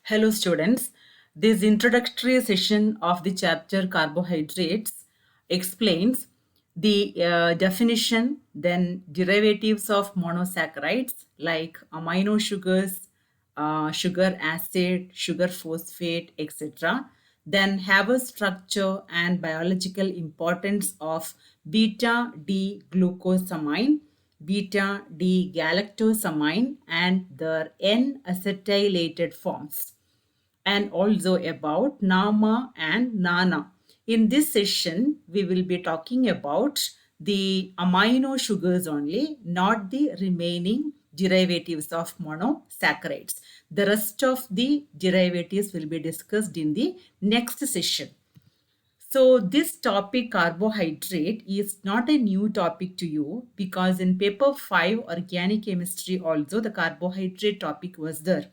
Hello, students. This introductory session of the chapter carbohydrates explains the definition, then derivatives of monosaccharides like amino sugars, sugar acid, sugar phosphate, etc. Then Haber's structure and biological importance of beta D glucosamine, beta D galactosamine, and their N-acetylated forms, and also about NAMA and NANA. In this session, we will be talking about the amino sugars only, not the remaining derivatives of monosaccharides. The rest of the derivatives will be discussed in the next session. So this topic, carbohydrate, is not a new topic to you because in paper 5 organic chemistry also the carbohydrate topic was there.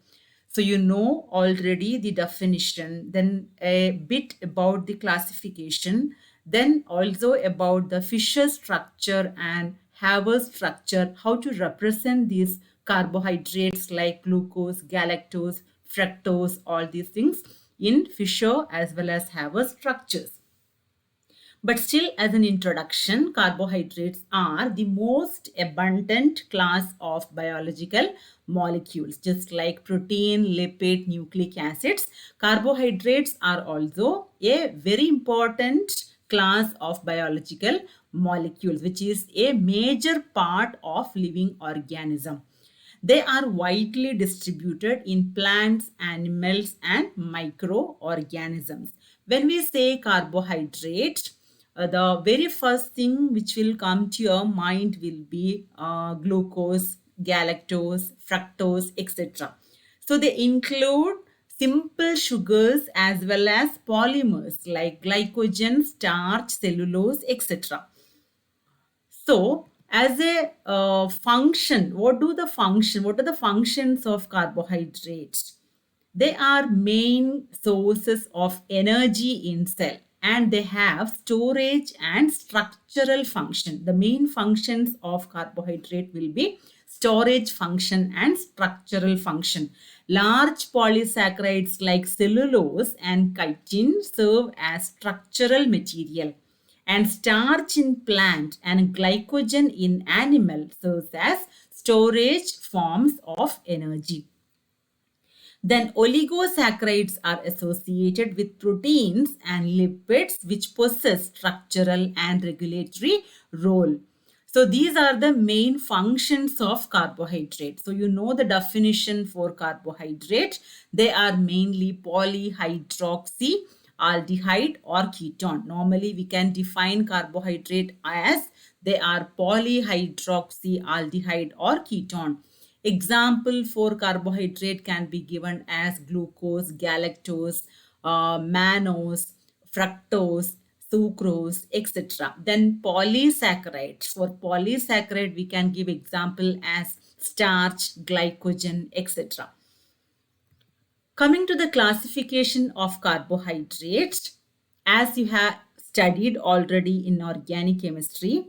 So you know already the definition, then a bit about the classification, then also about the Fischer structure and Haber's structure, how to represent these carbohydrates like glucose, galactose, fructose, all these things in Fischer as well as Haber's structures. But still, as an introduction, carbohydrates are the most abundant class of biological molecules. Just like protein, lipid, nucleic acids, carbohydrates are also a very important class of biological molecules, which is a major part of living organism. They are widely distributed in plants, animals, and microorganisms. When we say carbohydrate, the very first thing which will come to your mind will be glucose, galactose, fructose, etc. So they include simple sugars as well as polymers like glycogen, starch, cellulose, etc. So, as a function, what are the functions of carbohydrates? They are main sources of energy in cell and they have storage and structural function. The main functions of carbohydrate will be storage function and structural function. Large polysaccharides like cellulose and chitin serve as structural material, and starch in plant and glycogen in animal serves as storage forms of energy. Then oligosaccharides are associated with proteins and lipids which possess structural and regulatory role. So these are the main functions of carbohydrate. So you know the definition for carbohydrate. They are mainly polyhydroxy aldehyde or ketone. Normally we can define carbohydrate as they are polyhydroxy aldehyde or ketone. Example for carbohydrate can be given as glucose, galactose, mannose, fructose, sucrose, etc. Then polysaccharides. For polysaccharide, we can give example as starch, glycogen, etc. Coming to the classification of carbohydrates, as you have studied already in organic chemistry,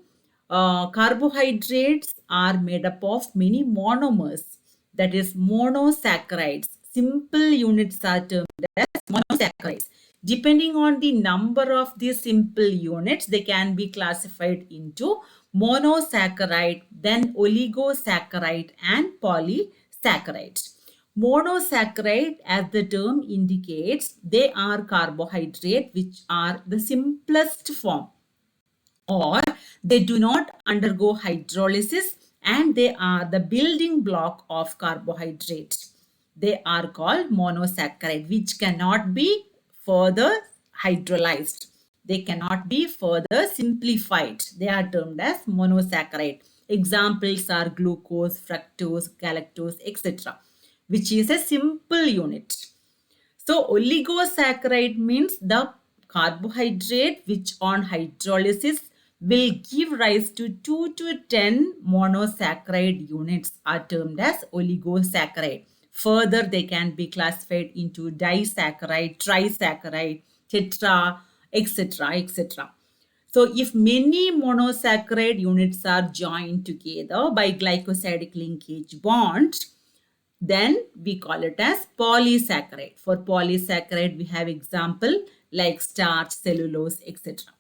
carbohydrates are made up of many monomers, that is monosaccharides. Simple units are termed as monosaccharides. Depending on the number of these simple units, they can be classified into monosaccharide, then oligosaccharide, and polysaccharides. Monosaccharide, as the term indicates, they are carbohydrate which are the simplest form, or they do not undergo hydrolysis, and they are the building block of carbohydrates. They are called monosaccharide, which cannot be further hydrolyzed. They cannot be further simplified. They are termed as monosaccharide. Examples are glucose, fructose, galactose, etc., which is a simple unit. So oligosaccharide means the carbohydrate which on hydrolysis will give rise to 2 to 10 monosaccharide units are termed as oligosaccharide. Further, they can be classified into disaccharide, trisaccharide, tetra, etc., etc. So if many monosaccharide units are joined together by glycosidic linkage bond, then we call it as polysaccharide. For polysaccharide, we have example like starch, cellulose, etc.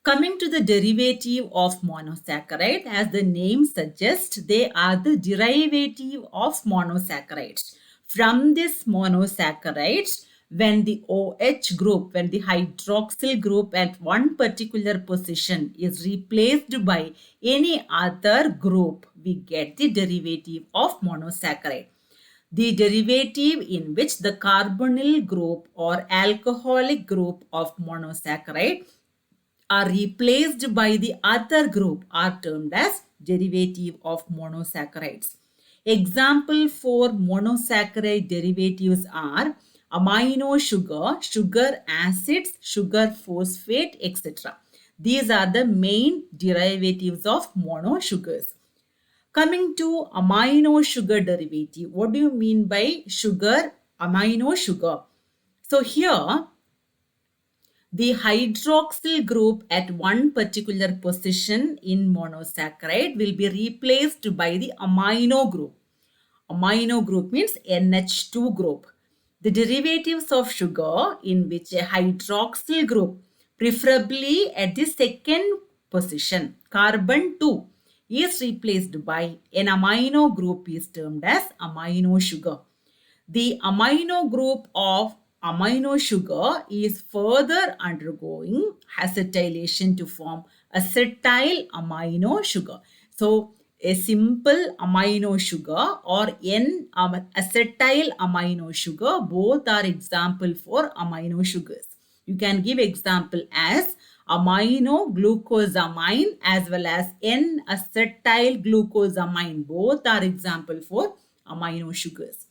Coming to the derivative of monosaccharide, as the name suggests, they are the derivative of monosaccharides. From this monosaccharides, when the OH group, when the hydroxyl group at one particular position is replaced by any other group, we get the derivative of monosaccharide. The derivative in which the carbonyl group or alcoholic group of monosaccharide are replaced by the other group are termed as derivative of monosaccharides. Example for monosaccharide derivatives are amino sugar, sugar acids, sugar phosphate, etc. These are the main derivatives of monosugars. Coming to amino sugar derivative, what do you mean by sugar, amino sugar? So here the hydroxyl group at one particular position in monosaccharide will be replaced by the amino group. Amino group means NH2 group. The derivatives of sugar in which a hydroxyl group, preferably at the second position, carbon 2, is replaced by an amino group is termed as amino sugar. The amino group of amino sugar is further undergoing acetylation to form acetyl amino sugar. So, a simple amino sugar or N-acetyl amino sugar, both are example for amino sugars. You can give example as amino glucosamine as well as N-acetyl glucosamine. Both are example for amino sugars.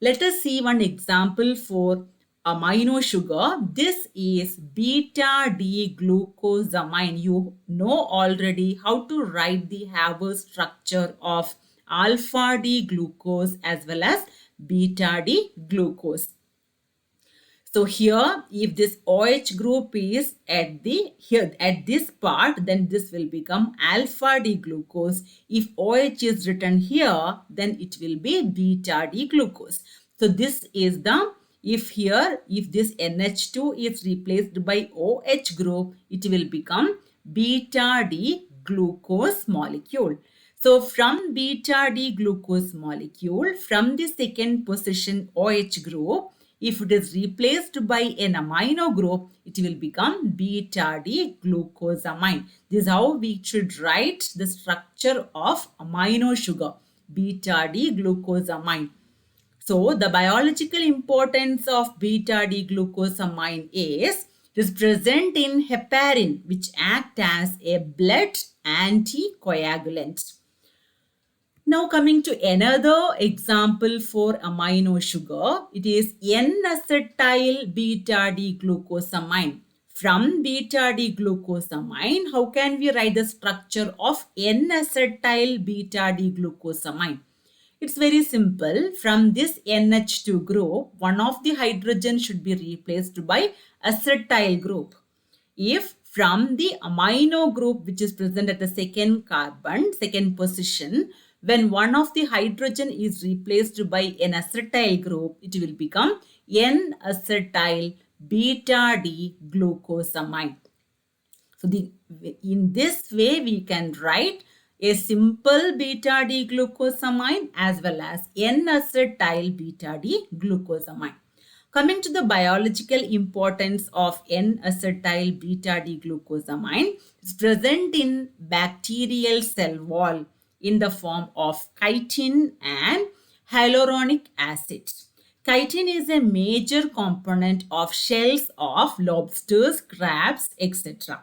Let us see one example for amino sugar. This is beta D glucosamine. You know already how to write the Haber structure of alpha D glucose as well as beta D glucose. So here, if this OH group is at this part, then this will become alpha D glucose. If OH is written here, then it will be beta D glucose. So this is the, if this NH2 is replaced by OH group, it will become beta D glucose molecule. So from beta D glucose molecule, from the second position OH group, if it is replaced by an amino group, it will become beta D glucosamine. This is how we should write the structure of amino sugar, beta D glucosamine. So the biological importance of beta D glucosamine is it is present in heparin, which act as a blood anticoagulant. Now coming to another example for amino sugar, it is N-acetyl beta D glucosamine. From beta D glucosamine, how can we write the structure of N-acetyl beta D glucosamine? It's very simple. From this NH2 group, one of the hydrogen should be replaced by acetyl group. If from the amino group which is present at the second carbon, second position, when one of the hydrogen is replaced by an acetyl group, it will become N-acetyl beta D glucosamine. So in this way, we can write a simple beta D glucosamine as well as N-acetyl beta D glucosamine. Coming to the biological importance of N-acetyl beta D glucosamine, it's present in bacterial cell wall in the form of chitin and hyaluronic acid. Chitin is a major component of shells of lobsters, crabs, etc.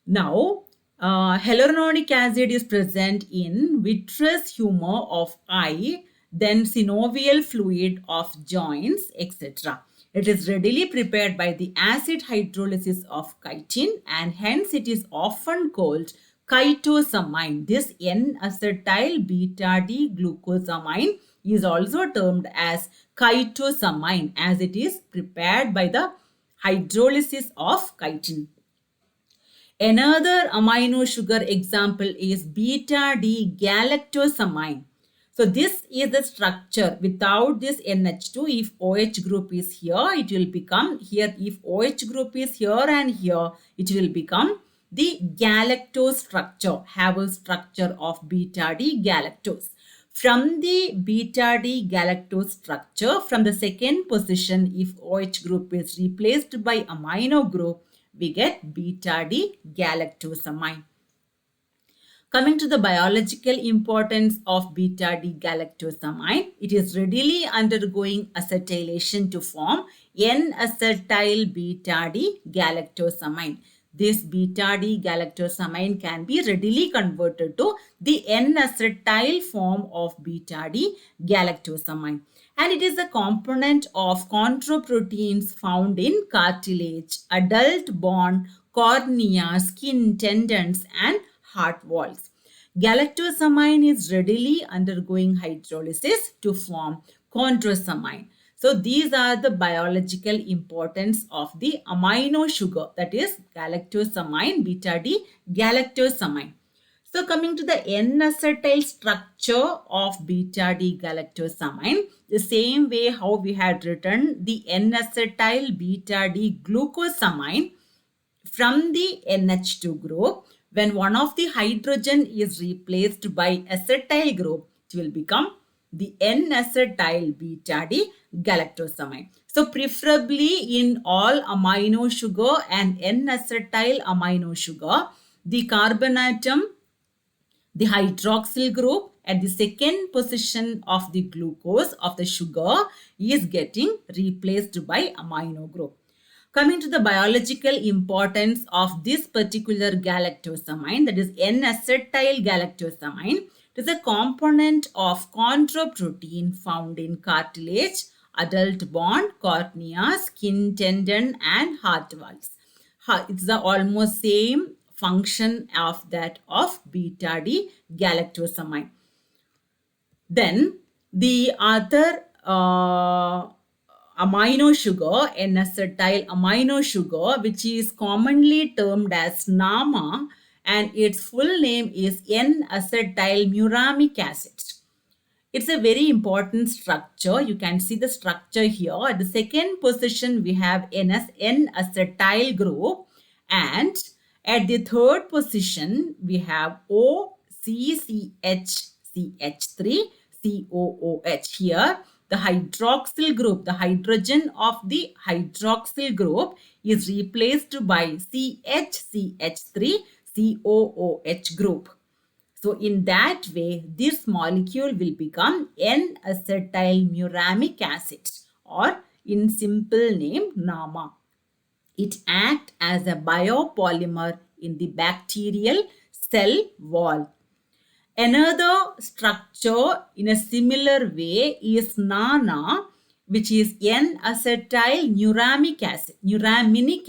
Now, hyaluronic acid is present in vitreous humor of eye, then synovial fluid of joints, etc. It is readily prepared by the acid hydrolysis of chitin and hence it is often called chitosamine. This N-acetyl beta D glucosamine is also termed as chitosamine as it is prepared by the hydrolysis of chitin. Another amino sugar example is beta D galactosamine. So this is the structure. Without this NH2, if OH group is here, it will become here. If OH group is here and here, it will become the galactose structure, have a structure of beta D galactose. From the beta D galactose structure, from the second position, if OH group is replaced by amino group, we get beta D galactosamine. Coming to the biological importance of beta D galactosamine, it is readily undergoing acetylation to form N-acetyl beta D galactosamine. This beta D galactosamine can be readily converted to the N-acetyl form of beta D galactosamine. And it is a component of chondroproteins found in cartilage, adult bone, cornea, skin, tendons, and heart walls. Galactosamine is readily undergoing hydrolysis to form chondrosamine. So these are the biological importance of the amino sugar, that is galactosamine, beta D galactosamine. So coming to the N-acetyl structure of beta D galactosamine, the same way how we had written the N-acetyl beta D glucosamine from the NH2 group, when one of the hydrogen is replaced by acetyl group, it will become the N-acetyl beta D galactosamine. So preferably in all amino sugar and N-acetyl amino sugar, the carbon atom, the hydroxyl group at the second position of the glucose of the sugar is getting replaced by amino group. Coming to the biological importance of this particular galactosamine, that is N-acetyl galactosamine, it is a component of chondroprotein found in cartilage, adult bone, cornea, skin, tendon, and heart valves. It's the almost same function of that of beta D galactosamine. Then the other amino sugar, N-acetyl amino sugar, which is commonly termed as NAMA, and its full name is N-acetyl muramic acid. It's a very important structure. You can see the structure here. At the second position, we have N-acetyl group, and at the third position, we have OCCH-CH3 COOH. Here, the hydroxyl group, the hydrogen of the hydroxyl group is replaced by CH-CH3 COOH group. So in that way, this molecule will become N-acetyl muramic acid, or in simple name, NAMA. It acts as a biopolymer in the bacterial cell wall. Another structure in a similar way is NANA, which is N-acetyl nuraminic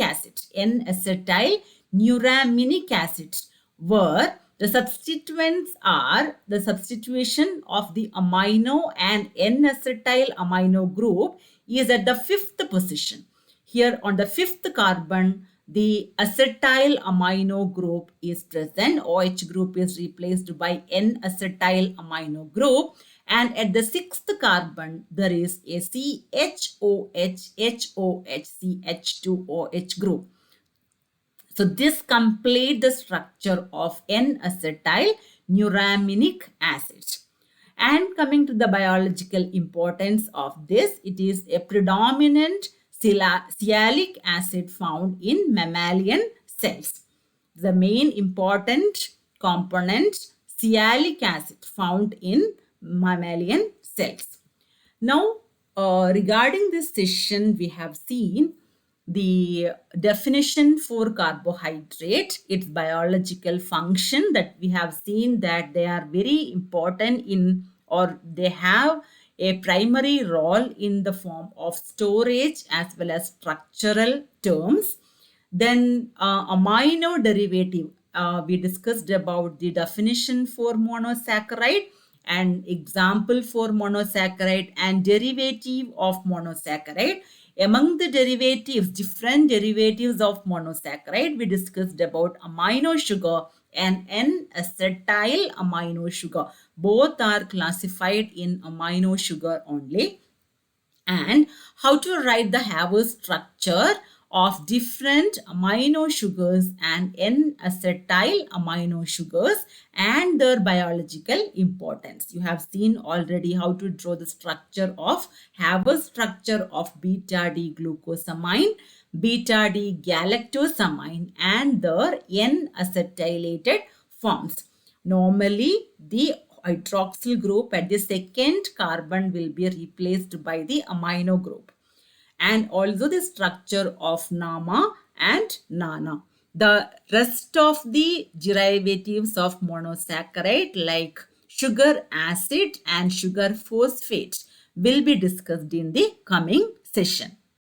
acid, N-acetyl nuraminic acid, where the substituents are the substitution of the amino and N-acetyl amino group is at the fifth position. Here on the fifth carbon, the acetyl amino group is present. OH group is replaced by N-acetyl amino group. And at the sixth carbon, there is a CHOH-HOH-CH2OH group. So this completes the structure of N-acetyl nuraminic acid. And coming to the biological importance of this, it is a predominant sialic acid found in mammalian cells. The main important component, sialic acid, found in mammalian cells. Now, regarding this session, we have seen the definition for carbohydrate, its biological function, that we have seen that they are very important in, or they have a primary role in the form of storage as well as structural terms. Then amino derivative, we discussed about the definition for monosaccharide and example for monosaccharide and derivative of monosaccharide. Among the derivatives, different derivatives of monosaccharide, we discussed about amino sugar and N-acetyl amino sugar. Both are classified in amino sugar only. And how to write the Haber structure of different amino sugars and N-acetyl amino sugars and their biological importance. You have seen already how to draw the structure of Haber structure of beta-D glucosamine, beta-D galactosamine and their N-acetylated forms. Normally, the hydroxyl group at the second carbon will be replaced by the amino group, and also the structure of NAMA and NANA. The rest of the derivatives of monosaccharide like sugar acid and sugar phosphate will be discussed in the coming session.